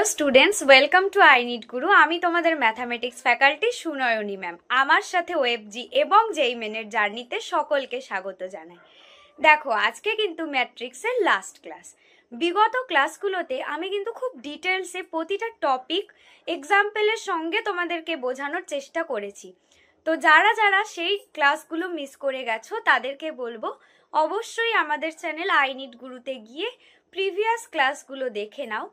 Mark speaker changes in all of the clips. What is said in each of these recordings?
Speaker 1: Hello students, welcome to I need গুরু। আমি তোমাদের mathematics faculty Sunayani ma'am. আমার সাথে ওয়েবজি এবং জেইমেনের জার্নিতে সকলকে স্বাগত জানাই। দেখো, আজকে কিন্তু ম্যাট্রিক্সের লাস্ট ক্লাস। বিগত ক্লাসগুলোতে আমি কিন্তু খুব ডিটেলসে প্রতিটা টপিক এক্সাম্পলের সঙ্গে তোমাদেরকে বোঝানোর চেষ্টা করেছি। তো যারা যারা সেই ক্লাসগুলো মিস করে গেছো তাদেরকে বলবো অবশ্যই আমাদের চ্যানেল আই নিড গুরুতে গিয়ে প্রিভিয়াস ক্লাসগুলো দেখে নাও।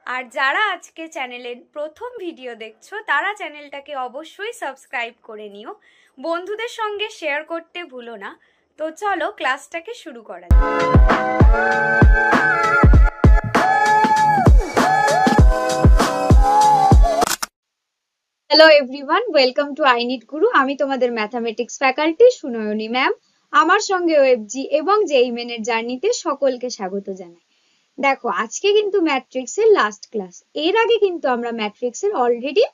Speaker 1: আর যারা আজকে চ্যানেলের প্রথম ভিডিও দেখছো তারা চ্যানেলটাকে অবশ্যই সাবস্ক্রাইব করে নিও, বন্ধুদের সঙ্গে শেয়ার করতে ভুলো না। তো চলো ক্লাসটাকে শুরু করা যাক। Hello everyone, welcome to I need গুরু। আমি তোমাদের ম্যাথামেটিক্স ফ্যাকাল্টি সুনয়নী ম্যাম। আমার সঙ্গে ওয়েবজি এবং জেইমেনের জার্নিতে সকলকে স্বাগত জানাই। দেখো, আজকে কিন্তু ম্যাট্রিক্সের লাস্ট ক্লাস। এর আগে কিন্তু আমরা ম্যাট্রিক্সের অলরেডি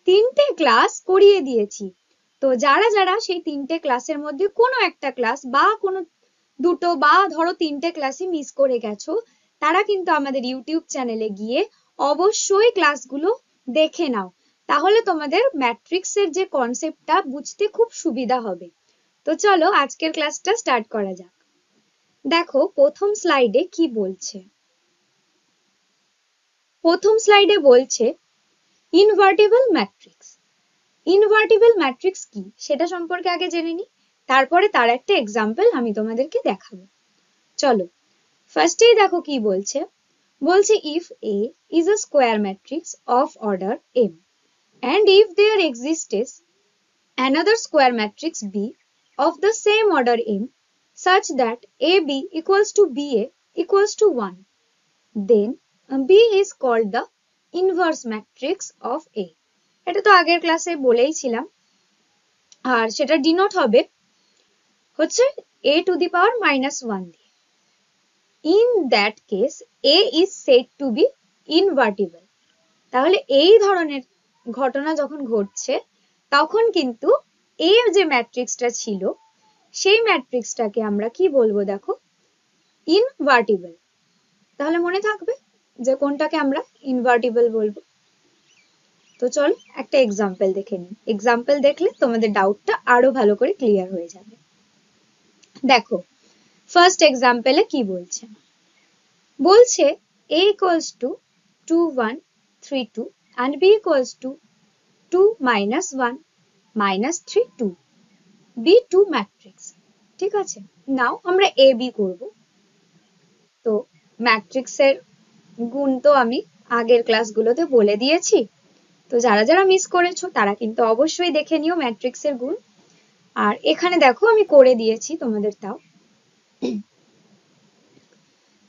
Speaker 1: 3টে ক্লাস করিয়ে দিয়েছি। তো যারা যারা সেই 3টে ক্লাসের মধ্যে কোনো একটা ক্লাস বা কোনো দুটো বা ধরো 3টে ক্লাসই মিস করে গেছো, তারা কিন্তু আমাদের ইউটিউব চ্যানেলে গিয়ে অবশ্যই ক্লাসগুলো দেখে নাও। তাহলে তোমাদের ম্যাট্রিক্সের যে কনসেপ্টটা বুঝতে খুব সুবিধা হবে। তো চলো আজকের ক্লাসটা স্টার্ট করা যাক। দেখো প্রথম স্লাইডে কি বলছে। প্রথম স্লাইডে বলছে ইনভার্টিবল ম্যাট্রিক্স। ইনভার্টিবল ম্যাট্রিক্স কি সেটা সম্পর্কে আগে জেনে নিই, তারপরে তার একটা এক্সাম্পল আমি তোমাদেরকে দেখাবো। চলো ফার্স্টেই দেখো কি বলছে। বলছে if a is a square matrix of order m and if there exists another square matrix B of the same order M such that AB equals to BA equals to 1, then B is called the inverse matrix of A. এটা তো আগের ক্লাসে বলেই ছিলাম। আর সেটা denote হবে হচ্ছে A to the power -1 দিয়ে। In that case A is said to be invertible. তাহলে এই ধরনের ঘটনা যখন ঘটছে তখন কিন্তু এর যে ম্যাট্রিক্সটা ছিল সেই ম্যাট্রিক্সটাকে আমরা কি বলবো, দেখো ইনভার্টিবল। তাহলে মনে থাকবে যে কোনটাকে আমরা ইনভার্টিবল বলবো। তো চলো একটা এক্সাম্পল দেখে নিই। এক্সাম্পল দেখলে তোমাদের ডাউটটা আরো ভালো করে ক্লিয়ার হয়ে যাবে। দেখো ফার্স্ট এক্সাম্পলে কি বলছে। বলছে a equals to 2 1 3 2 and b equals to 2 minus 1 minus 3 2, B2 matrix. ঠিক আছে, নাও আমরা এ বি করব। তো ম্যাট্রিক্সের গুণ তো আমি আগের ক্লাসগুলোতে বলে দিয়েছি, তো যারা যারা মিস করেছো তারা কিন্তু অবশ্যই দেখে নিও ম্যাট্রিক্সের গুণ। আর এখানে দেখো আমি করে দিয়েছি তোমাদের, তাও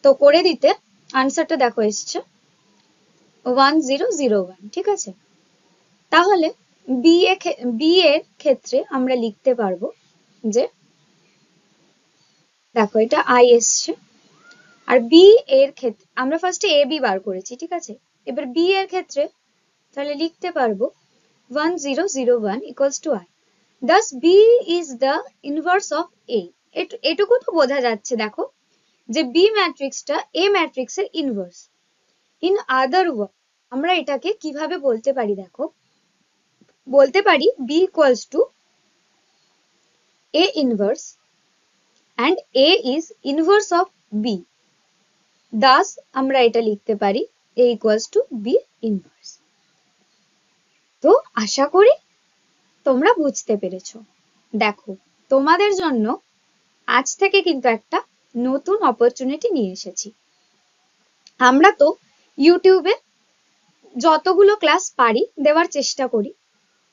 Speaker 1: তো করে দিতে আনসারটা দেখো এসছে 1001। ঠিক আছে, তাহলে বি এর ক্ষেত্রে আমরা লিখতে পারবো যে দেখো এটা আই এসছে, আর বি এর ক্ষেত্রে আমরা ফার্স্টে এ বি বার করেছি। ঠিক আছে, এবার বি এর ক্ষেত্রে তাহলে লিখতে পারবো 1001 equals to I. Thus B is the inverse of A. এটুকু তো বোঝা যাচ্ছে দেখো যে বি ম্যাট্রিক্সটা এ ম্যাট্রিক্সের ইনভার্স। ইন আদার ওয়ার্ড আমরা এটাকে কিভাবে বলতে পারি, দেখো বলতে পারি B equals to A inverse and A is inverse of B. Thus আমরা এটা লিখতে পারি A equals to B inverse. তো আশা করি তোমরা বুঝতে পেরেছো। দেখো তোমাদের জন্য আজ থেকে কিন্তু একটা নতুন অপরচুনিটি নিয়ে এসেছি। আমরা তো ইউটিউবে যতগুলো ক্লাস পারি দেওয়ার চেষ্টা করি,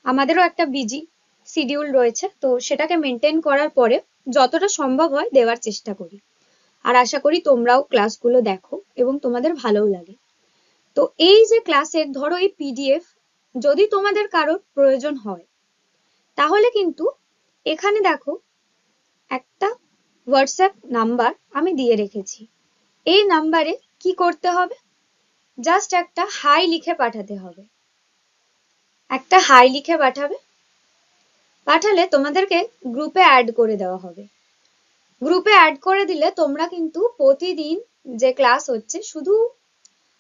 Speaker 1: আমাদেরও একটা বিজি শিডিউল রয়েছে, তো সেটাকে মেনটেন করার পরে যতটা সম্ভব হয় দেওয়ার চেষ্টা করি। আর আশা করি তোমরাও ক্লাসগুলো দেখো এবং তোমাদের ভালোও লাগে। তো এই যে ক্লাসের ধরো এই পিডিএফ যদি তোমাদের কারোর প্রয়োজন হয় তাহলে কিন্তু এখানে দেখো একটা হোয়াটসঅ্যাপ নাম্বার আমি দিয়ে রেখেছি। এই নাম্বারে কি করতে হবে, জাস্ট একটা হাই লিখে পাঠাতে হবে। একটা হাই লিখে পাঠালে তোমাদেরকে গ্রুপে অ্যাড করে দেওয়া হবে। গ্রুপে অ্যাড করে দিলে তোমরা কিন্তু প্রতিদিন যে ক্লাস হচ্ছে শুধু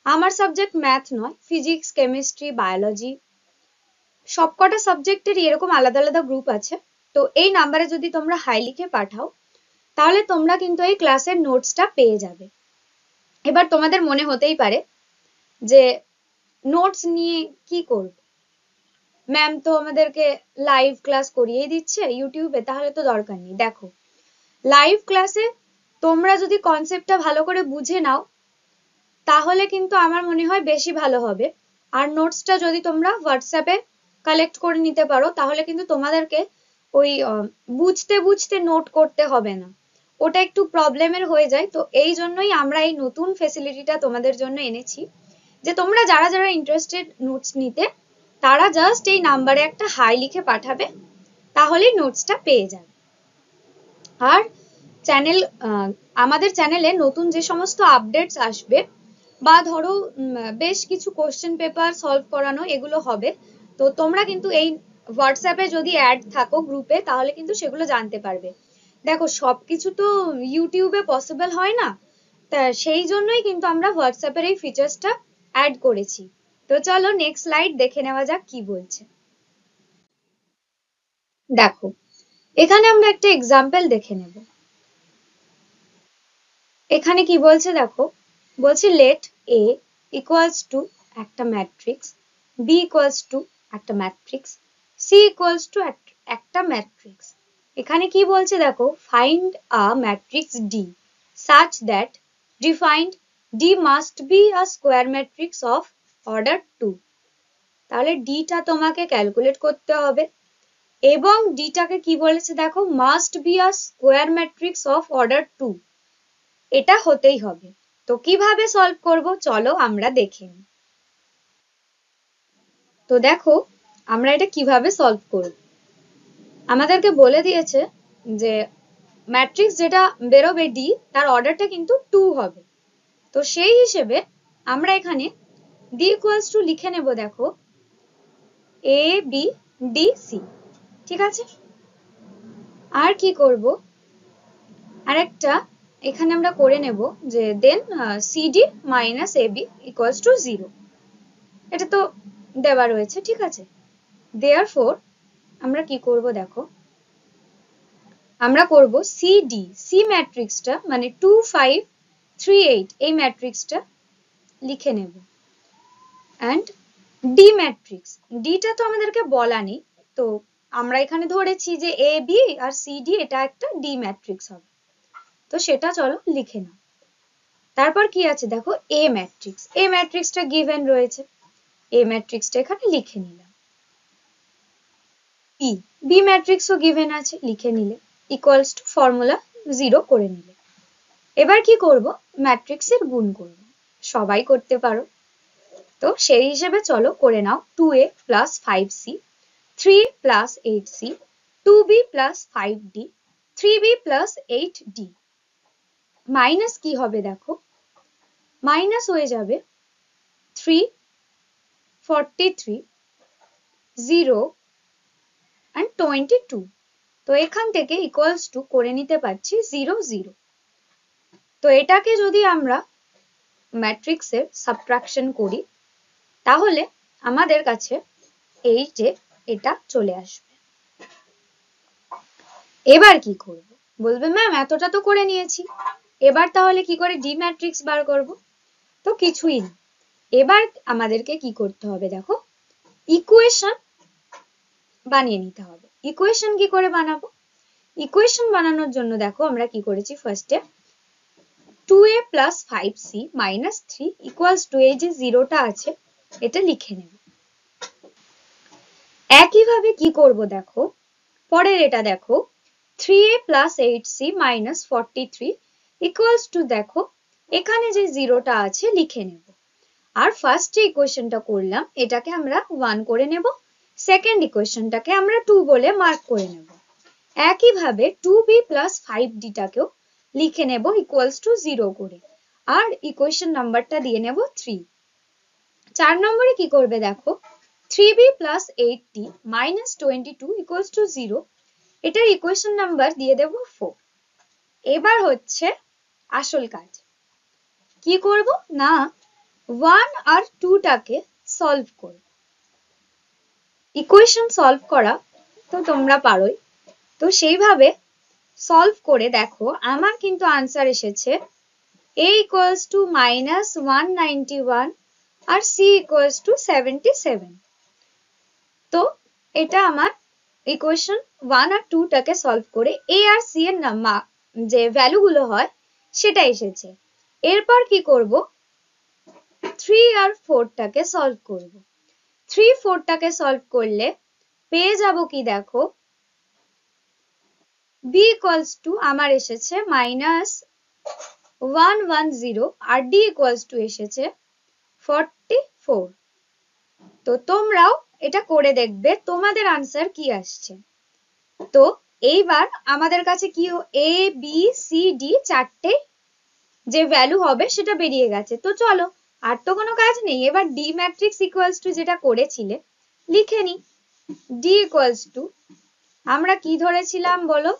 Speaker 1: আমার সাবজেক্ট ম্যাথ নয়, ফিজিক্স, কেমিস্ট্রি, বায়োলজি সবকটা সাবজেক্টেরই এরকম আলাদা আলাদা গ্রুপ আছে। তো এই নাম্বারে যদি তোমরা হাই লিখে পাঠাও তাহলে তোমরা কিন্তু এই ক্লাসের নোটসটা পেয়ে যাবে। এবার তোমাদের মনে হতেই পারে যে নোটস নিয়ে কি করব, ম্যাম তো আমাদেরকে লাইভ ক্লাস করিয়েই দিচ্ছে ইউটিউবে, তাহলে তো দরকার নেই। দেখো, লাইভ ক্লাসে তোমরা যদি কনসেপ্টটা ভালো করে বুঝে নাও তাহলে কিন্তু আমার মনে হয় বেশি ভালো হবে। আর নোটসটা যদি তোমরা হোয়াটসঅ্যাপে কালেক্ট করে নিতে পারো তাহলে কিন্তু তোমাদেরকে ওই বুঝতে বুঝতে নোট করতে হবে না, ওটা একটু প্রবলেমের হয়ে যায়। তো এই জন্যই আমরা এই নতুন ফেসিলিটিটা তোমাদের জন্য এনেছি, যে তোমরা যারা যারা ইন্টারেস্টেড নোটস নিতে তারা জাস্ট এই নাম্বারে একটা হাই লিখে পাঠাবে, তাহলেই নোটসটা পেয়ে যাবে। আর চ্যানেল আমাদের চ্যানেলে নতুন যে সমস্ত আপডেটস আসবে বা ধরো বেশ কিছু কোশ্চেন পেপার সলভ করানো এগুলো হবে, তো তোমরা কিন্তু এই হোয়াটসঅ্যাপে যদি অ্যাড থাকো গ্রুপে তাহলে কিন্তু সেগুলো জানতে পারবে। দেখো, সবকিছু তো ইউটিউবে পসিবল হয় না, তা সেই জন্যই কিন্তু আমরা হোয়াটসঅ্যাপের এই ফিচার্সটা অ্যাড করেছি। তো চলো নেক্সট স্লাইড দেখে নেওয়া যাক কি বলছে। দেখো, এখানে আমরা একটা এক্সাম্পল দেখে নেব। এখানে কি বলছে দেখো, বলছে লেট এ ইকুয়ালস টু একটা ম্যাট্রিক্স, বি ইকুয়ালস টু একটা ম্যাট্রিক্স, সি ইকুয়ালস টু একটা ম্যাট্রিক্স। এখানে কি বলছে দেখো, find a matrix D such that defined D must be a square matrix of order 2। তাহলে ডিটা তোমাকে ক্যালকুলেট করতে হবে এবং ডিটাকে কি বলেছে দেখো, must be a square matrix of order 2, এটা হতেই হবে। তো কিভাবে সলভ করব চলো আমরা দেখে নিই। তো দেখো আমরা এটা কিভাবে সলভ করব, আমাদেরকে বলে দিয়েছে যে ম্যাট্রিক্স যেটা বেরোবে ডি তার অর্ডারটা কিন্তু 2 হবে। তো সেই হিসেবে আমরা এখানে ডি ইকুয়ালস টু লিখে নেব দেখো এ বি ডি সি, ঠিক আছে। আর কি করব, আরেকটা এখানে আমরা করে নেব যে then CD minus AB equals to 0, এটা তো দেওয়া রয়েছে, ঠিক আছে। দেয়ারফোর আমরা কি করব দেখো, আমরা করব সিডি, সি ম্যাট্রিক্সটা মানে 2 5 3 8 এই ম্যাট্রিক্সটা লিখে নেব। অ্যান্ড ডি ম্যাট্রিক্স, ডিটা তো আমাদেরকে বলা নেই, তো আমরা এখানে ধরেছি যে A B R C D এটা একটা ডি ম্যাট্রিক্স হবে, তো সেটা চলো লিখে নাও। তারপর কি আছে দেখো, এ ম্যাট্রিক্স, এ ম্যাট্রিক্সটা গিভেন রয়েছে, এ ম্যাট্রিক্সটা এখানে লিখে নিলাম। বি, বি ম্যাট্রিক্সও গিভেন আছে, লিখে নিলে, ইকুয়ালস টু ফর্মুলা 0 করে নিলে। এবার কি করব, ম্যাট্রিক্সের গুণ করব, সবাই করতে পারো। তো সেই হিসেবে চলো করে নাও, 2a plus 5c, 3 plus 8c, 2b plus 5d, 3b plus 8d। Minus কি হবে দেখো, মাইনাস হয়ে যাবে 3 43 0 and 22। তো এখান থেকে ইকুয়ালস টু করে নিতে পারছি 0 0। তো এটাকে যদি আমরা ম্যাট্রিক্সের সাবট্রাকশন করি তাহলে আমাদের কাছে এই যে এটা চলে আসবে। এবার কি করব, বলবে ম্যাম এতটা তো করে নিয়েছি, এবার তাহলে কি করে ডি ম্যাট্রিক্স বার করব? তো কিছুই না, এবার আমাদেরকে কি করতে হবে দেখো, ইকুয়েশন বানিয়ে নিতে হবে। ইকুয়েশন কি করে বানাবো, ইকুয়েশন বানানোর জন্য দেখো আমরা কি করেছি, ফার্স্টে 2a plus 5c minus 3 equals to এই যে জিরোটা আছে এটা লিখে নেব। একইভাবে কি করব দেখো, পরের এটা দেখো 3a plus 8c minus 43 equals to দেখো এখানে যে জিরোটা আছে লিখে নেব। আর ফার্স্ট যে ইকুয়েশনটা করলাম এটাকে আমরা 1 করে নেব, সেকেন্ড ইকুয়েশনটাকে আমরা 2 বলে মার্ক করে নেব। একইভাবে 2b প্লাস 5d টাকেও লিখে নেব ইকুয়ালস টু 0 করে, আর ইকুয়েশন নাম্বারটা দিয়ে নেব 3। 4 নম্বরে কি করবে দেখো, 3b plus 8d minus 22 equals to 0, এটার ইকুয়েশন নাম্বার দিয়ে দেব 4। এবার হচ্ছে আসল কাজ, কি করব না 1 আর 2টাকে সলভ করব। ইকুয়েশন সলভ করা তো তোমরা পারোই, তো সেইভাবে সলভ করে দেখো আমার কিন্তু আনসার এসেছে a equals to minus 191 R c equals to 77। তো এটা আমার ইকুয়েশন 1 আর 2টাকে সলভ করে a আর c এর যে ভ্যালুগুলো হয় সেটা এসেছে। এরপর কি করব, 3 আর 4টাকে সলভ করব। 3 4টাকে সলভ করলে পেয়ে যাব কি দেখো, b equals to আমার এসেছে -110 আর d equals to এসেছে 44। তো তোমরাও এটা করে দেখবে তোমাদের আনসার কি আসছে। তো এইবার আমাদের কাছে কি a b c d চারটে যে ভ্যালু হবে সেটা বেরিয়ে গেছে। তো চলো আর তো কোনো কাজ নেই, এবার d ম্যাট্রিক্স ইকুয়ালস টু যেটা করেছিলে লিখে নি। d ইকুয়ালস টু আমরা কি ধরেছিলাম বলো,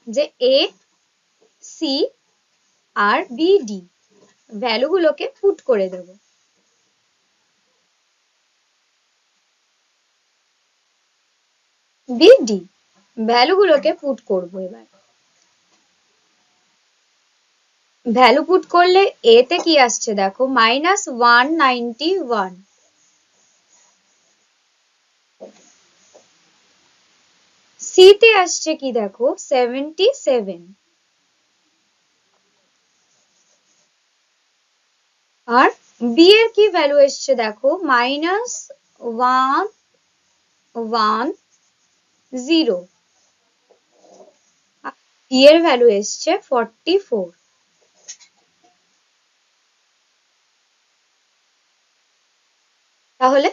Speaker 1: যে a c আর b d ভ্যালুগুলোকে পুট করে দেব। b d ভ্যালুগুলোকে পুট করব। এবার ভ্যালু পুট করলে a তে কি আসছে দেখো, -191। c তে আসছে কি দেখো, 77। আর b এর কি ভ্যালু এসছে দেখো, -110। d এর ভ্যালু এসছে 44। তাহলে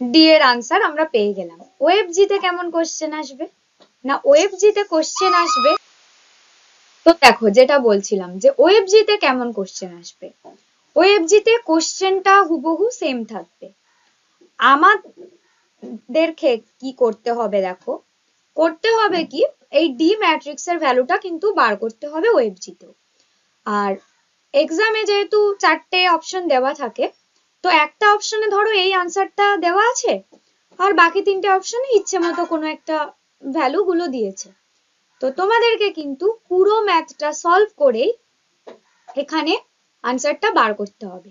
Speaker 1: d এর আনসার আমরা পেয়ে গেলাম। OFG তে কেমন কোশ্চেন আসবে না, OFG তে কোশ্চেন আসবে, তো দেখো যেটা বলছিলাম যে OFG তে কেমন কোশ্চেন আসবে। OFG তে কোশ্চেনটা হুবহু সেম থাকবে। আমাদেরকে কি করতে হবে দেখো, করতে হবে কি, এই d ম্যাট্রিক্স এর ভ্যালুটা কিন্তু বার করতে হবে OFG তেও। আর এক্সামে যেহেতু চারটে অপশন দেওয়া থাকে, তো একটা অপশনে ধরো এই আনসারটা দেওয়া আছে আর বাকি তিনটে অপশনে ইচ্ছে মতো কোনো একটা ভ্যালু গুলো দিয়েছে। তো তোমাদেরকে কিন্তু পুরো ম্যাথটা সলভ করেই এখানে আনসারটা বার করতে হবে।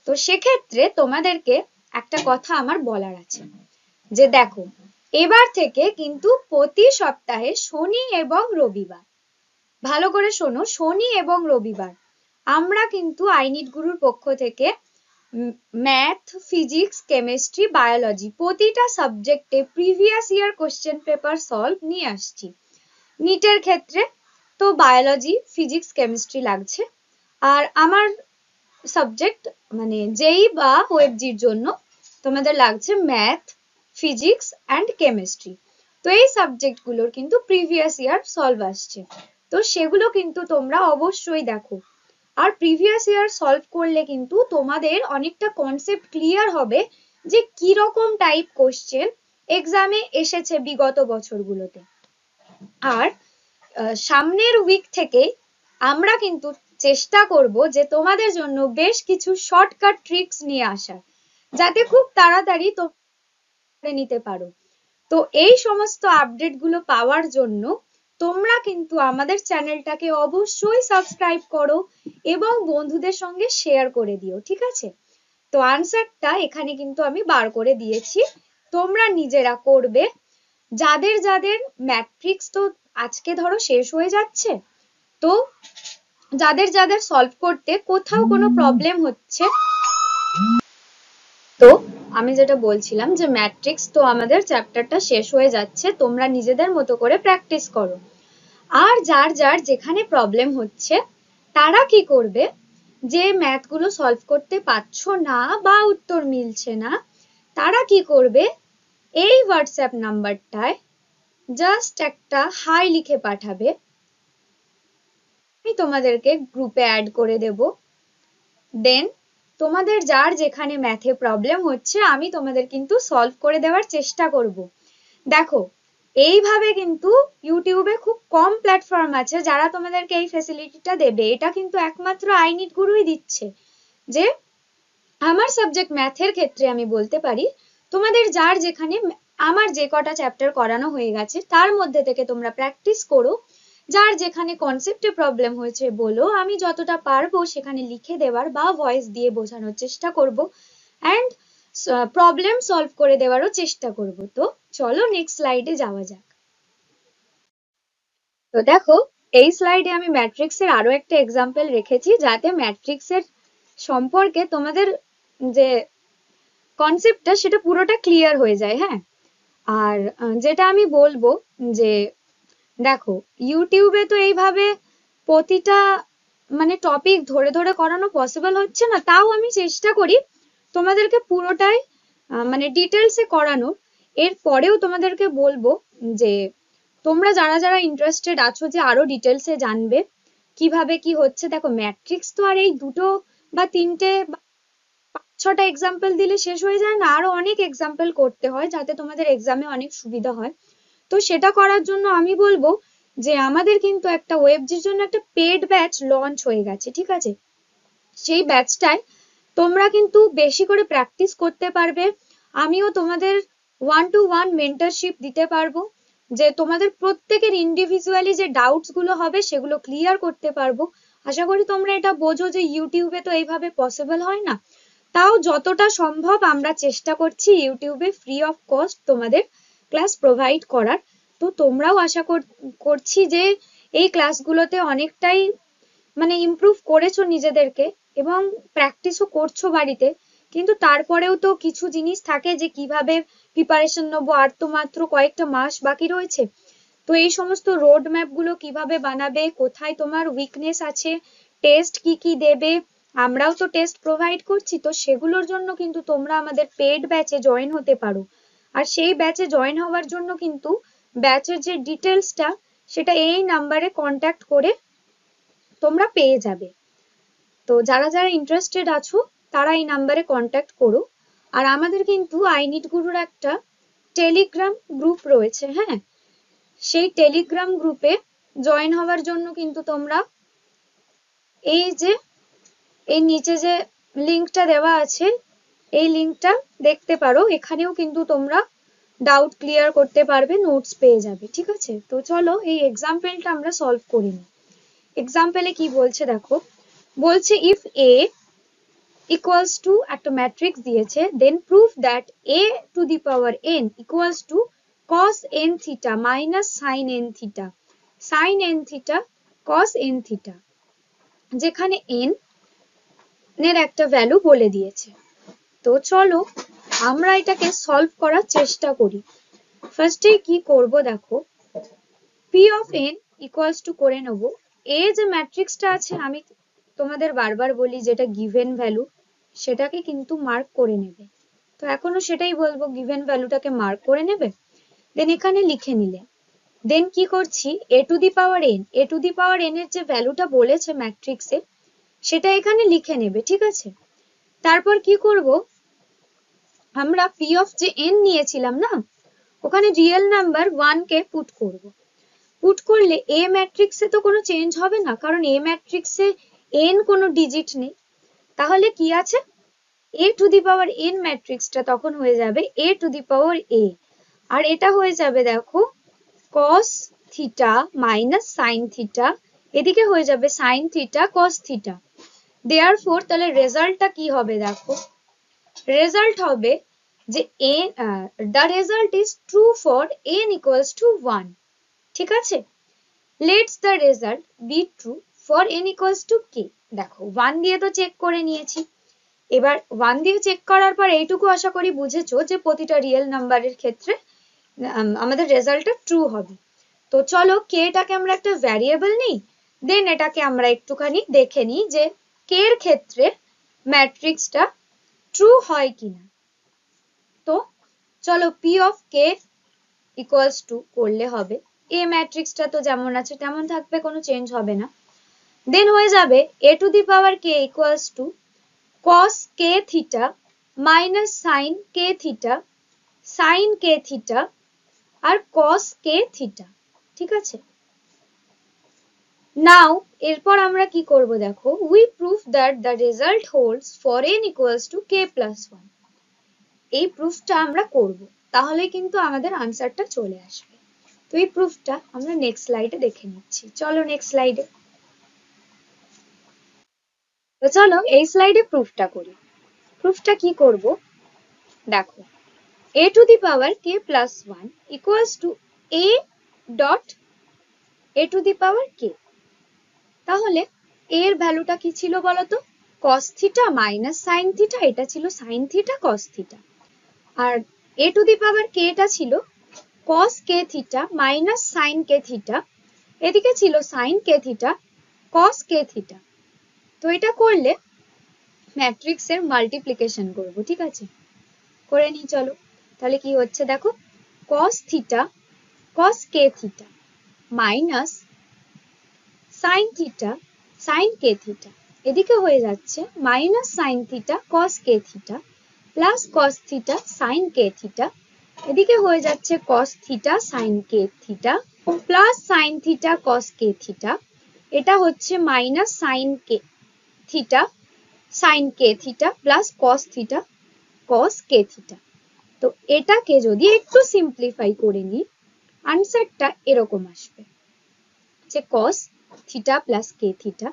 Speaker 1: তো সেক্ষেত্রে তোমাদেরকে একটা কথা আমার বলার আছে, যে দেখো এবার থেকে কিন্তু প্রতি সপ্তাহে শনি এবং রবিবার, ভালো করে শোনো, শনি এবং রবিবার আমরা কিন্তু আইনিট গুরুর পক্ষ থেকে ম্যাথ, ফিজিক্স, কেমিস্ট্রি, বায়োলজি প্রতিটা সাবজেক্টে previous year question paper solve নিয়ে আসছি। নিটের ক্ষেত্রে তো বায়োলজি, ফিজিক্স, কেমিস্ট্রি লাগছে, আর আমার সাবজেক্ট মানে যেই বা ওএফজির জন্য তোমাদের লাগছে ম্যাথ, ফিজিক্স অ্যান্ড কেমিস্ট্রি। তো এই সাবজেক্টগুলোর কিন্তু প্রিভিয়াস ইয়ার সলভ আসছে, তো সেগুলো কিন্তু তোমরা অবশ্যই দেখো। আর প্রিভিয়াস ইয়ার সলভ করলে কিন্তু তোমাদের অনেকটা কনসেপ্ট ক্লিয়ার হবে যে কি রকম টাইপ কোশ্চেন এক্সামে এসেছে বিগত বছরগুলোতে। আর সামনের উইক থেকে আমরা কিন্তু চেষ্টা করব যে তোমাদের জন্য বেশ কিছু শর্টকাট ট্রিক্স নিয়ে আসার, যাতে খুব তাড়াতাড়ি তোমরা নিতে পারো। তো এই সমস্ত আপডেট গুলো পাওয়ার জন্য তোমরা কিন্তু আমাদের চ্যানেলটাকে অবশ্যই সাবস্ক্রাইব করো এবং বন্ধুদের সঙ্গে শেয়ার করে দিও, ঠিক আছে? তো আনসারটা এখানে কিন্তু আমি বার করে দিয়েছি, তোমরা নিজেরা করবে। যাদের যাদের ম্যাট্রিক্স তো আজকে ধরো শেষ হয়ে যাচ্ছে, তো যাদের যাদের সলভ করতে কোথাও কোনো প্রবলেম হচ্ছে, তো আমি যেটা বলছিলাম যে ম্যাট্রিক্স তো আমাদের চ্যাপ্টারটা শেষ হয়ে যাচ্ছে, তোমরা নিজেদের মতো করে প্র্যাকটিস করো। আর যার যার যেখানে প্রবলেম হচ্ছে তারা কি করবে, যে ম্যাথগুলো সলভ করতে পারছো না বা উত্তর মিলছে না, তারা কি করবে, এই হোয়াটসঅ্যাপ নাম্বারটায় জাস্ট একটা হাই লিখে পাঠাবে, আমি তোমাদেরকে গ্রুপে অ্যাড করে দেব। দেন তোমাদের যার যেখানে ম্যাথে প্রবলেম হচ্ছে আমি তোমাদের কিন্তু সলভ করে দেওয়ার চেষ্টা করব। দেখো এইভাবে কিন্তু ইউটিউবে খুব কম প্ল্যাটফর্ম আছে যারা তোমাদেরকে এই ফ্যাসিলিটিটা দেবে, এটা কিন্তু একমাত্র আইনিট গুরুই দিচ্ছে। যে আমার সাবজেক্ট ম্যাথের ক্ষেত্রে আমি বলতে পারি তোমাদের যার যেখানে আমার যে কটা চ্যাপ্টার করানো হয়ে গেছে তার মধ্যে থেকে তোমরা প্র্যাকটিস করো, যার যেখানে কনসেপ্টে প্রবলেম হয়েছে বলো, আমি যতটা পারবো সেখানে লিখে দেওয়ার বা ভয়েস দিয়ে বোঝানোর চেষ্টা করব অ্যান্ড প্রবলেম সলভ করে দেওয়ারও চেষ্টা করব। তো চলো নেক্সট স্লাইডে যাওয়া যাক। তো দেখো এই স্লাইডে আমি ম্যাট্রিক্সের আরো একটা এক্সাম্পল রেখেছি যাতে ম্যাট্রিক্সের সম্পর্কে তোমাদের যে কনসেপ্টটা সেটা পুরোটা ক্লিয়ার হয়ে যায়। হ্যাঁ, আর যেটা আমি বলবো যে দেখো ইউটিউবে তো এইভাবে প্রতিটা মানে টপিক ধরে ধরে করানো পসিবল হচ্ছে না, তাও আমি চেষ্টা করি তোমাদেরকে পুরোটাই মানে ডিটেলসে করানোর। এর পরেও তোমাদেরকে বলবো যে তোমরা যারা যারা ইন্টারেস্টেড আছো যে আরো ডিটেলসে জানবে কিভাবে কি হচ্ছে, দেখো ম্যাট্রিক্স তো আর এই দুটো বা তিনটে 5-6টা এক্সাম্পল দিলে শেষ হয়ে যায় না, আরো অনেক এক্সাম্পল করতে হয় যাতে তোমাদের এক্সামে অনেক সুবিধা হয়। তো সেটা করার জন্য আমি বলবো যে আমাদের কিন্তু একটা ওয়েবজির জন্য একটা পেড ব্যাচ লঞ্চ হয়ে গেছে, ঠিক আছে? সেই ব্যাচটায় তোমরা কিন্তু বেশি করে প্র্যাকটিস করতে পারবে, আমিও তোমাদের 1-to-1 মেন্টরশিপ দিতে পারবো, যে তোমাদের প্রত্যেকের ইন্ডিভিজুয়ালি যে ডাউটস গুলো হবে সেগুলো ক্লিয়ার করতে পারবো। আশা করি তোমরা এটা বোঝো যে ইউটিউবে তো এইভাবে পসিবল হয় না, তাও যতটা সম্ভব আমরা চেষ্টা করছি ইউটিউবে ফ্রি অফ কস্ট তোমাদের ক্লাস প্রোভাইড করার। তো তোমরাও আশা করছি যে এই ক্লাসগুলোতে অনেকটাই মানে ইমপ্রুভ করেছো নিজেদেরকে এবং প্র্যাকটিসও করছো বাড়িতে, কিন্তু তারপরেও তো কিছু জিনিস থাকে যে কিভাবে প্রিপারেশন নেবো, আর তো মাত্র কয়েকটা মাস বাকি রয়েছে। তো এই সমস্ত রোড ম্যাপ গুলো কিভাবে বানাবে, কোথায় তোমার উইকনেস আছে, টেস্ট কি কি দেবে, আমরাও তো টেস্ট প্রোভাইড করছি, তো সেগুলোর জন্য কিন্তু তোমরা আমাদের পেড ব্যাচে জয়েন হতে পারো। আর সেই ব্যাচে জয়েন হওয়ার জন্য কিন্তু ব্যাচের যে ডিটেলসটা সেটা এই নাম্বারে কন্ট্যাক্ট করে তোমরা পেয়ে যাবে। তো যারা যারা ইন্টারেস্টেড আছো তারা এই নাম্বারে কন্ট্যাক্ট করো। আর আমাদের কিন্তু আইনিট গুরুর একটা টেলিগ্রাম গ্রুপ রয়েছে, হ্যাঁ, সেই টেলিগ্রাম গ্রুপে জয়েন হওয়ার জন্য কিন্তু তোমরা এই যে এই নিচে যে লিংকটা দেওয়া আছে এই লিংকটা দেখতে পারো, এখানেও কিন্তু তোমরা ডাউট ক্লিয়ার করতে পারবে, নোটস পেয়ে যাবে, ঠিক আছে? তো চলো এই এক্সাম্পলটা আমরা সলভ করে নিই। এক্সাম্পলে কি বলছে দেখো, বলছে ইফ এ ইকুয়ালস টু একটা ম্যাট্রিক্স দিয়েছে, then proof that A to the power N equals to cos n theta minus sin n theta sin n theta cos n theta, যেখানে n এর একটা ভ্যালু বলে দিয়েছে। তো চলো আমরা এটাকে সলভ করার চেষ্টা করি। ফার্স্টে কি করব দেখো, p of n equals two করে নেব এ যে ম্যাট্রিক্সটা আছে, আমি তোমাদের বারবার বলি যেটা গিভেন ভ্যালু সেটাকে কিন্তু মার্ক করে নেবে। তো এখনো সেটাই বলবো, গিভেন ভ্যালুটাকে মার্ক করে নেবে, দেন এখানে লিখে নিলে। দেন কি করছি, A to the power N, A to the power N এর যে ভ্যালুটা বলেছে ম্যাট্রিক্সে সেটা এখানে লিখে নেবে, ঠিক আছে? তারপর কি করব, আমরা পি অফ যে এন নিয়েছিলাম না, ওখানে রিয়েল নাম্বার 1 কে পুট করব। পুট করলে এ ম্যাট্রিক্সে তো কোনো চেঞ্জ হবে না, কারণ এ ম্যাট্রিক্সে এন কোনো ডিজিট নেই। তাহলে কি আছে, এ টু দি পাওয়ার এন ম্যাট্রিক্সটা তখন হয়ে যাবে এ টু দি পাওয়ার এ, আর এটা হয়ে যাবে দেখো cos theta minus sine theta, এদিকে হয়ে যাবে sine theta cos theta. Therefore তাহলে রেজাল্টটা কি হবে দেখো, রেজাল্ট হবে যে the result is true for n equals to 1, ঠিক আছে? Let's the result be true for n equals to k। দেখো 1 দিয়ে তো চেক করে নিয়েছি, এবার 1 দিয়ে চেক করার পর এইটুকু আশা করি বুঝেছো যে প্রতিটা রিয়েল নাম্বারের ক্ষেত্রে আমাদের রেজাল্টটা ট্রু হবে। তো চলো কে টাকে আমরা একটা ভ্যারিয়েবল নিই, দেন এটাকে আমরা একটুখানি দেখে নিই যে কে এর ক্ষেত্রে ম্যাট্রিক্সটা ট্রু হয় কিনা। তো চলো P of K equals two করলে হবে এ ম্যাট্রিক্সটা তো যেমন আছে তেমন থাকবে, কোনো চেঞ্জ হবে না। দেন হয়ে যাবে A to the power K equals to cos k theta minus sine K theta sine K theta আর cos k থিটা, ঠিক আছে? নাও এরপর আমরা কি করব দেখো, we proof that the result holds for n equals to k plus 1। এই প্রুফটা আমরা করব, তাহলে কিন্তু আমাদের আনসারটা চলে আসবে। তো এই প্রুফটা আমরা নেক্সট স্লাইডে দেখে নিচ্ছি। চলো নেক্সট স্লাইডে। তো চলো এই স্লাইডে প্রুফটা করি। প্রুফটা কি করব দেখো, a to the power k plus 1 equals to a dot a to the power k। তাহলে a এর ভ্যালুটা কি ছিল বলতো, cos theta minus sin theta, এটা ছিল sin থিটা cos থিটা। আর a to the power k টা ছিল cos k theta minus sin k theta, এদিকে ছিল sin k theta cos k theta. তো এটা করলে ম্যাট্রিক্সের মাল্টিপ্লিকেশন করব, ঠিক আছে, করে নিই চলো। তাহলে কি হচ্ছে দেখো, cos theta cos k theta minus sin theta sin k theta, এদিকে হয়ে যাচ্ছে minus sin theta cos k theta plus cos theta sin k theta, এদিকে হয়ে যাচ্ছে cos theta sin k theta plus sin theta cos k theta, এটা হচ্ছে minus sin k theta sin k theta plus cos theta cos k theta. তো এটাকে যদি একটু simplify করে নিই, আনসারটা এরকম আসবে যে cos theta plus k theta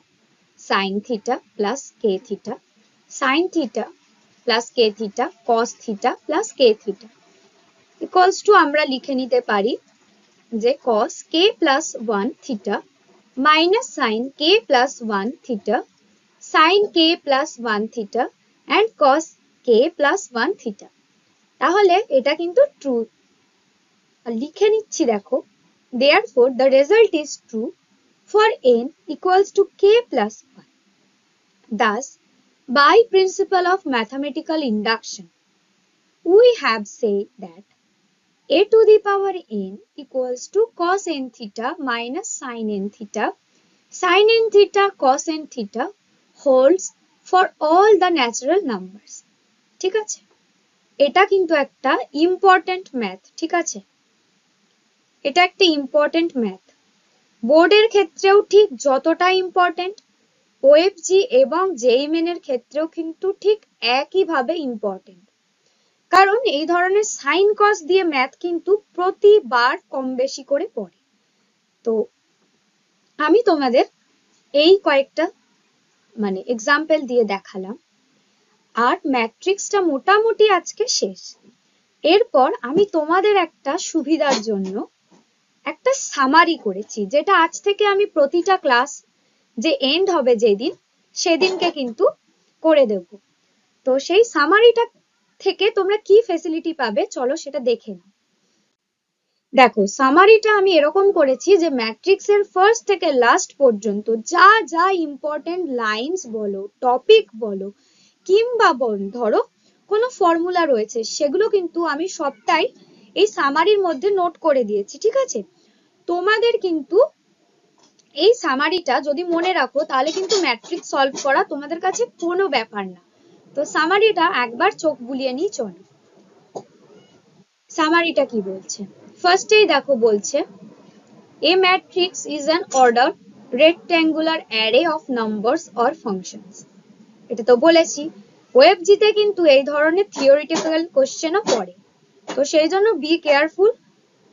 Speaker 1: sin theta plus k theta sin theta plus k theta cos theta plus k theta equals to আমরা লিখে নিতে পারি যে cos k plus 1 theta minus sin k plus 1 theta sin k plus 1 theta and cos k plus 1 theta. তাহলে এটা কিন্তু true, লিখে নিচ্ছি দেখো, therefore the result is true for n equals to k plus 1. Thus, by principle of mathematical induction, we have said that a to the power n equals to cos n theta minus sin n theta, sin n theta cos n theta holds for all the natural numbers. ঠিক আছে, এটা কিন্তু একটা important math, ঠিক আছে, এটা একটা important math. বোর্ডের ক্ষেত্রেও ঠিক যতটা ইম্পর্টেন্ট, ওএফজি এবং জেইমেন এর ক্ষেত্রেও কিন্তু ঠিক একইভাবে ইম্পর্টেন্ট। কারণ এই ধরনের সাইন কস দিয়ে ম্যাথ কিন্তু প্রতিবার কম বেশি করে পড়ে। তো আমি তোমাদের এই কয়েকটা মানে এক্সাম্পল দিয়ে দেখালাম, আর ম্যাট্রিক্সটা মোটামুটি আজকে শেষ। এরপর আমি তোমাদের একটা সুবিধার জন্য একটা সামারি করেছি, যেটা আজ থেকে আমি প্রতিটা ক্লাস যে এন্ড হবে যেদিন, সেদিনকে কিন্তু করে দেব। তো সেই সামারিটা থেকে তোমরা কি ফ্যাসিলিটি পাবে চলো সেটা দেখে নাও। দেখো সামারিটা আমি এরকম করেছি যে ম্যাট্রিক্সের ফার্স্ট থেকে লাস্ট পর্যন্ত যা যা ইম্পর্টেন্ট লাইনস বলো, টপিক বলো, কিংবা ধরো কোনো ফর্মুলা রয়েছে, সেগুলো কিন্তু আমি সবটাই এই সামারির মধ্যে নোট করে দিয়েছি, ঠিক আছে। তোমাদের কিন্তু এই সামারিটা যদি মনে রাখো তাহলে কিন্তু ম্যাট্রিক্স সলভ করা তোমাদের কাছে কোনো ব্যাপার না। তো সামারিটা একবার চোখ বুলিয়ে নিই চলো। সামারিটা কি বলছে, ফার্স্টেই দেখো বলছে a matrix is an ordered rectangular array of numbers or functions। এটা তো বলেছি, ওএফজিতে কিন্তু এই ধরনের থিওরিটিক্যাল কোশ্চেনও পড়ে, তো সেই জন্য বি কেয়ারফুল,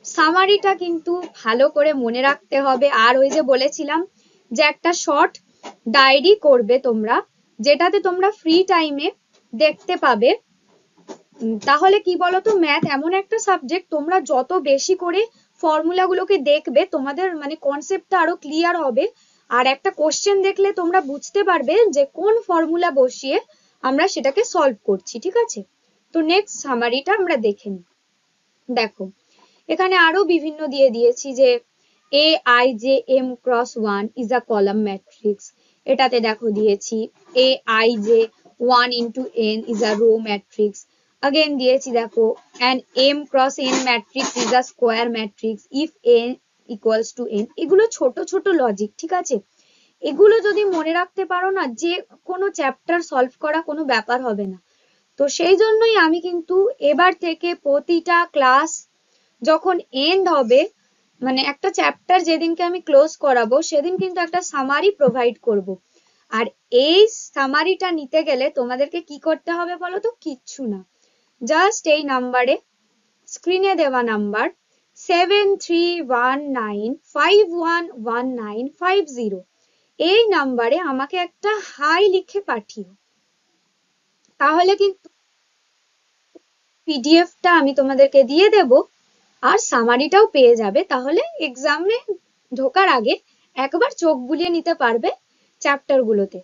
Speaker 1: সামারিটা কিন্তু ভালো করে মনে রাখতে হবে। আর ওই যে বলেছিলাম যে একটা শর্ট ডায়েরি করবে তোমরা, যেটাতে তোমরা ফ্রি টাইমে দেখতে পাবে। তাহলে কি বলতো, ম্যাথ এমন একটা সাবজেক্ট, তোমরা যত বেশি করে ফর্মুলাগুলোকে দেখবে তোমাদের মানে কনসেপ্টটা আরো ক্লিয়ার হবে। আর একটা কোশ্চেন দেখলে তোমরা বুঝতে পারবে যে কোন ফর্মুলা বসিয়ে আমরা সেটাকে সলভ করছি, ঠিক আছে। তো নেক্সট সামারিটা আমরা দেখে নিই। দেখো এখানে আরো বিভিন্ন দিয়ে দিয়েছি যে a I J M cross 1 is a column matrix, এটাতে দেখো দিয়েছি a I j 1 into n is a row matrix. Again দিয়েছি দেখো an m cross n matrix is a square matrix if n equals to n। এগুলো ছোট ছোট logic, ঠিক আছে, এগুলো যদি মনে রাখতে পারো না, যে কোনো চ্যাপ্টার সলভ করা কোনো ব্যাপার হবে না। তো সেই জন্যই আমি কিন্তু এবার থেকে প্রতিটা ক্লাস যখন এন্ড হবে, মানে একটা চ্যাপ্টার যেদিনকে আমি ক্লোজ করাবো সেদিন কিন্তু একটা সামারি প্রোভাইড করব। আর এই সামারিটা নিতে গেলে তোমাদেরকে কি করতে হবে বলো তো? কিচ্ছু না, জাস্ট এই নাম্বারে, স্ক্রিনে দেওয়া নাম্বার 7319511950, এই নাম্বারে আমাকে একটা হাই লিখে পাঠিও। তাহলে কিন্তু পিডিএফটা আমি তোমাদেরকে দিয়ে দেব আর সামারিটাও পেয়ে যাবে। তাহলে এক্সামে ঢোকার আগে একবার চোখ বুলিয়ে নিতে পারবে চ্যাপ্টার গুলোতে।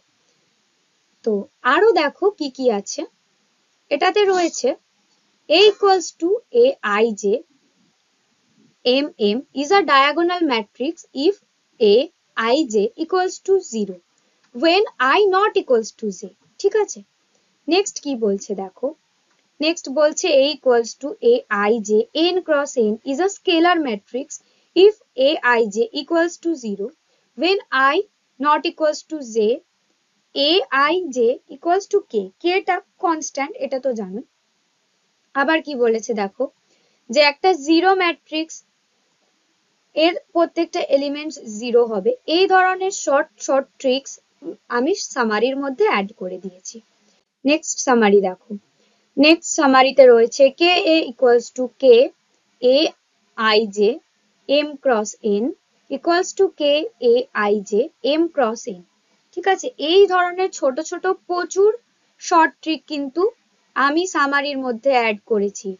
Speaker 1: তো আরো দেখো কি কি আছে। এটাতে রয়েছে A equals to Aij, MM is a diagonal matrix if Aij equals to 0 when I not equals to j। ঠিক আছে, নেক্সট কি বলছে দেখো। নেক্সট বলছে A equals to Aij n cross n is a scalar matrix if Aij equals to 0 when I not equals to j, Aij equals to k, k টা constant, এটা তো জানো। আবার কি বলেছে দেখো, যে একটা জিরো ম্যাট্রিক্স এর প্রত্যেকটা এলিমেন্টস জিরো হবে। এই ধরনের শর্ট শর্ট ট্রিক্স আমি সামারির মধ্যে অ্যাড করে দিয়েছি। নেক্সট সামারি দেখো। নেক্সট সামারিতে রয়েছে K A equals to K A I J M cross N equals to K A I J M cross N. ঠিক আছে, এই ধরনের ছোট ছোট প্রচুর শর্ট ট্রিক কিন্তু আমি সামারির মধ্যে অ্যাড করেছি।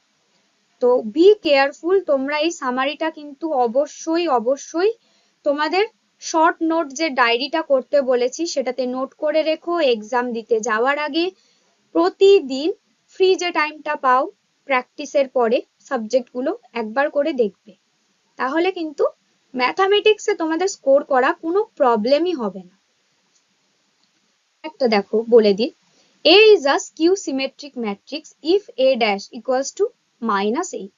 Speaker 1: তো বি কেয়ারফুল, তোমরা এই সামারিটা কিন্তু অবশ্যই অবশ্যই তোমাদের শর্ট নোট যে ডায়েরিটা করতে বলেছি সেটাতে নোট করে রেখো। এক্সাম দিতে যাওয়ার আগে প্রতিদিন ফ্রি যে টাইমটা পাও প্র্যাকটিসের পরে সাবজেক্টগুলো একবার করে দেখবে, তাহলে কিন্তু ম্যাথামেটিক্সে তোমাদের স্কোর করা কোনো প্রবলেমই হবে না। একটা দেখো বলে দিই, A is a skew symmetric matrix if A dash equals to minus A।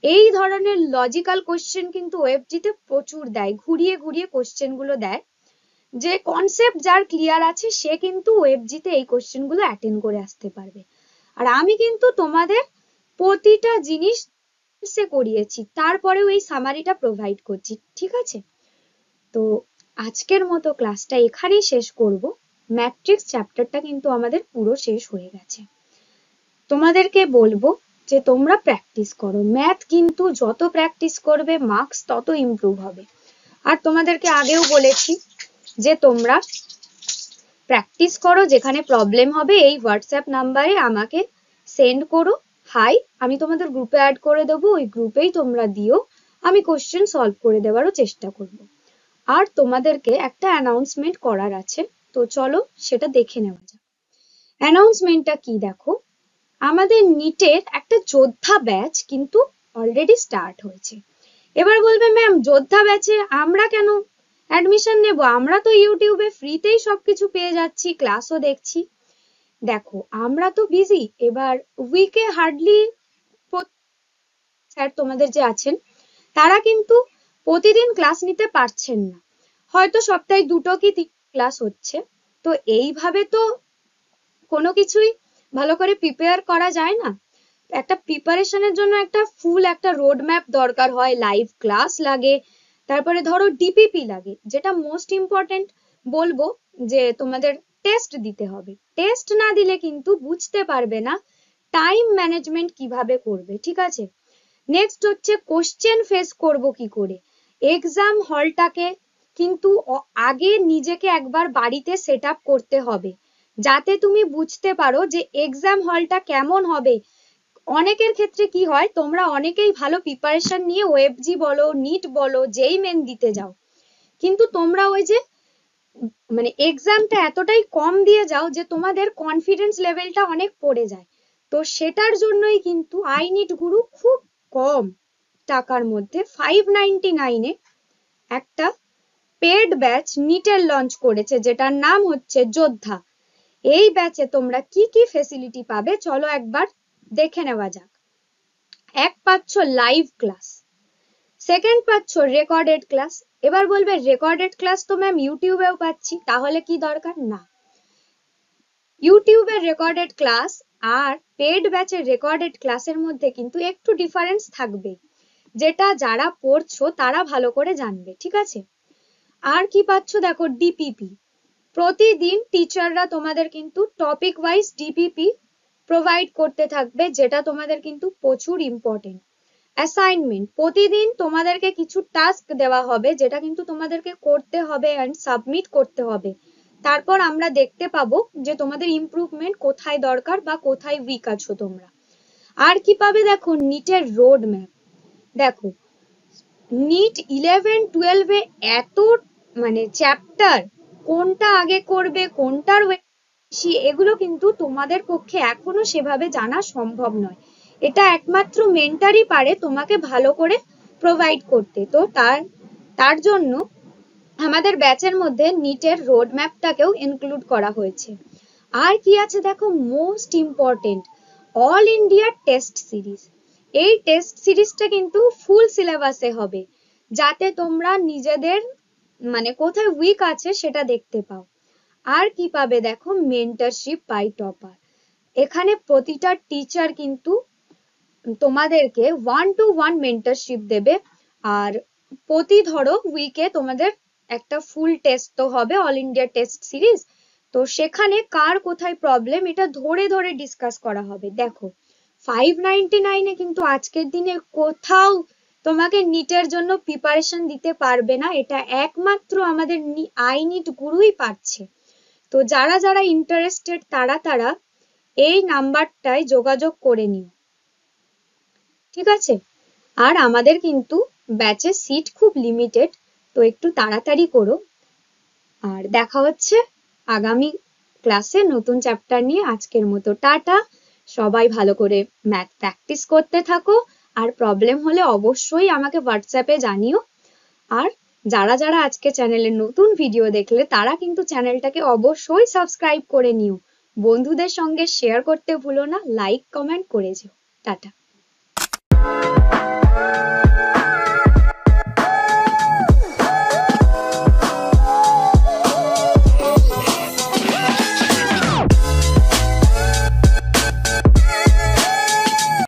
Speaker 1: এই ধরনের লজিক্যাল কোশ্চেন কিন্তু ওএফজিতে প্রচুর দেয়, ঘুরিয়ে ঘুরিয়ে কোশ্চেন গুলো দেয়। যে কনসেপ্ট যার ক্লিয়ার আছে সে কিন্তু ওএফজিতে এই কোশ্চেন গুলো অ্যাটেন্ড করে আসতে পারবে। আর আমি কিন্তু তোমাদের প্রতিটা জিনিস করিয়েছি, তারপরেও এই সামারিটা প্রোভাইড করছি। ঠিক আছে, তো আজকের মতো ক্লাসটা এখানেই শেষ করব। ম্যাট্রিক্স চ্যাপ্টারটা কিন্তু আমাদের পুরো শেষ হয়ে গেছে। তোমাদেরকে বলবো যে তোমরা প্র্যাকটিস করো, ম্যাথ কিন্তু যত প্র্যাকটিস করবে মার্কস তত ইমপ্রুভ হবে। আর তোমাদেরকে আগেও বলেছি যে তোমরা প্র্যাকটিস করো, যেখানে প্রবলেম হবে এই হোয়াটসঅ্যাপ নাম্বারে আমাকে সেন্ড করো হাই, আমি তোমাদের গ্রুপে অ্যাড করে দেবো, ওই গ্রুপেই তোমরা দিও, আমি কোশ্চেন সলভ করে দেওয়ারও চেষ্টা করব। আর তোমাদেরকে একটা অ্যানাউন্সমেন্ট করার আছে, তো চলো সেটা দেখে নেওয়া যাক। অ্যানাউন্সমেন্টটা কি দেখো, আমাদের নিটের একটা যোদ্ধা ব্যাচ কিন্তু অলরেডি স্টার্ট হয়েছে। এবার বলবে ম্যাম যোদ্ধা ব্যাচে আমরা কেন অ্যাডমিশন নেব, আমরা তো ইউটিউবে ফ্রিতেই সবকিছু পেয়ে যাচ্ছি, ক্লাসও দেখছি। দেখো আমরা তো বিজি, এবার উইকে হার্ডলি স্যার তোমাদের যে আছেন তারা কিন্তু প্রতিদিন ক্লাস নিতে পারছেন না, হয়তো সপ্তাহে 2টো কি 3টো ক্লাস হচ্ছে। তো এইভাবে তো কোনো কিছুই ভালো করে প্রিপেয়ার করা যায় না। একটা প্রিপারেশনের জন্য একটা ফুল একটা রোড ম্যাপ দরকার হয়, লাইভ ক্লাস লাগে, তারপরে ধরো ডিপিপি লাগে, যেটা মোস্ট ইম্পর্টেন্ট বলবো যে তোমাদের টেস্ট দিতে হবে। টেস্ট না দিলে কিন্তু বুঝতে পারবে না টাইম ম্যানেজমেন্ট কিভাবে করবে। ঠিক আছে, নেক্সট হচ্ছে কোশ্চেন ফেস করব কি করে। এক্সাম হলটাকে কিন্তু আগে নিজেকে একবার বাড়িতে সেট আপ করতে হবে, যাতে তুমি বুঝতে পারো যে এক্সাম হলটা কেমন হবে। অনেকের ক্ষেত্রে কি হয়, তোমরা অনেকেই ভালো প্রিপারেশন নিয়ে ওএফজি বলো নিট বলো যেই মেন দিতে যাও, কিন্তু তোমরা ওই যে মানে এক্সামটা এতটাই কম দিয়ে যাও যে তোমাদের কনফিডেন্স লেভেলটা অনেক পড়ে যায়। তো সেটার জন্যই কিন্তু আই নিট গুরু খুব কম টাকার মধ্যে 599 একটা পেড ব্যাচ নিটের লঞ্চ করেছে, যেটার নাম হচ্ছে যোদ্ধা। এই ব্যাচে তোমরা কি কি ফেসিলিটি পাবে চলো একবার দেখে নেওয়া যাক। এক পাচ্ছ লাইভ ক্লাস, সেকেন্ড পাচ্ছ রেকর্ডেড ক্লাস। এবার বলবে রেকর্ডেড ক্লাস তো ম্যাম ইউটিউবেও পাচ্ছি, তাহলে কি দরকার? না, ইউটিউবের রেকর্ডেড ক্লাস আর পেড ব্যাচের রেকর্ডেড ক্লাসের মধ্যে কিন্তু একটু ডিফারেন্স থাকবে। যেটা যারা পড়ছো তারা ভালো করে জানবে, ঠিক আছে? আর কি পাচ্ছ দেখো, ডিপিপি। প্রতিদিন টিচাররা তোমাদের কিন্তু টপিক ওয়াইজ ডিপিপি প্রোভাইড করতে থাকবে, যেটা তোমাদের কিন্তু প্রচুর ইম্পর্টেন্ট। অ্যাসাইনমেন্ট, প্রতিদিন তোমাদেরকে কিছু টাস্ক দেওয়া হবে যেটা কিন্তু তোমাদেরকে করতে হবে অ্যান্ড সাবমিট করতে হবে। তারপর আমরা দেখতে পাবো যে তোমাদের ইমপ্রুভমেন্ট কোথায় দরকার বা কোথায় উইক আছো তোমরা। আর কি পাবে দেখো, নিটের রোড ম্যাপ। দেখো নিট 11-12 এত চ্যাপ্টার, কোনটা আগে করবে কোনটার বেশি, এগুলো কিন্তু তোমাদের পক্ষে এখনো সেভাবে জানা সম্ভব নয়। এটা একমাত্র মেন্টারই পারে তোমাকে ভালো করে প্রোভাইড করতে। তো তার জন্য আমাদের ব্যাচের মধ্যে নিটের রোড ম্যাপটাকেও ইনক্লুড করা হয়েছে। আর কি আছে দেখো, most important, all India test series. এই টেস্ট সিরিজটা কিন্তু ফুল সিলেবাসে হবে, যাতে তোমরা নিজেদের কোথায় উইক আছে সেটা দেখতে পাও। আর কি পাবে দেখো, মেন্টরশিপ বাই টপার। এখানে প্রতিটা টিচার কিন্তু তোমাদেরকে 1-to-1 মেন্টরশিপ দেবে। আর ধরো উইকে তোমাদের একটা ফুল টেস্ট তো হবে, অল ইন্ডিয়া টেস্ট সিরিজ। তো সেখানে কার কোথায় প্রবলেম এটা ধরে ধরে ডিসকাস করা হবে। দেখো 599 কিন্তু আজকের দিনে কোথাও তোমাকে নিটের জন্য প্রিপারেশন দিতে পারবে না, এটা একমাত্র আমাদের আইনিট গুরুই পাচ্ছে। তো যারা যারা ইন্টারেস্টেড তারা এই নাম্বারটায় যোগাযোগ করে নিও, ঠিক আছে? আর আমাদের কিন্তু ব্যাচের সিট খুব লিমিটেড, তো একটু তাড়াতাড়ি করো। আর দেখা হচ্ছে আগামী ক্লাসে নতুন চ্যাপ্টার নিয়ে। আজকের মতো টাটা। সবাই ভালো করে ম্যাথ প্র্যাকটিস করতে থাকো, আর প্রবলেম হলে অবশ্যই আমাকে হোয়াটসঅ্যাপে জানিও। আর যারা যারা আজকে চ্যানেলে নতুন ভিডিও দেখলে তারা কিন্তু চ্যানেলটাকে অবশ্যই সাবস্ক্রাইব করে নিও। বন্ধুদের সঙ্গে শেয়ার করতে ভুলো না, লাইক কমেন্ট করে যেও। টাটা।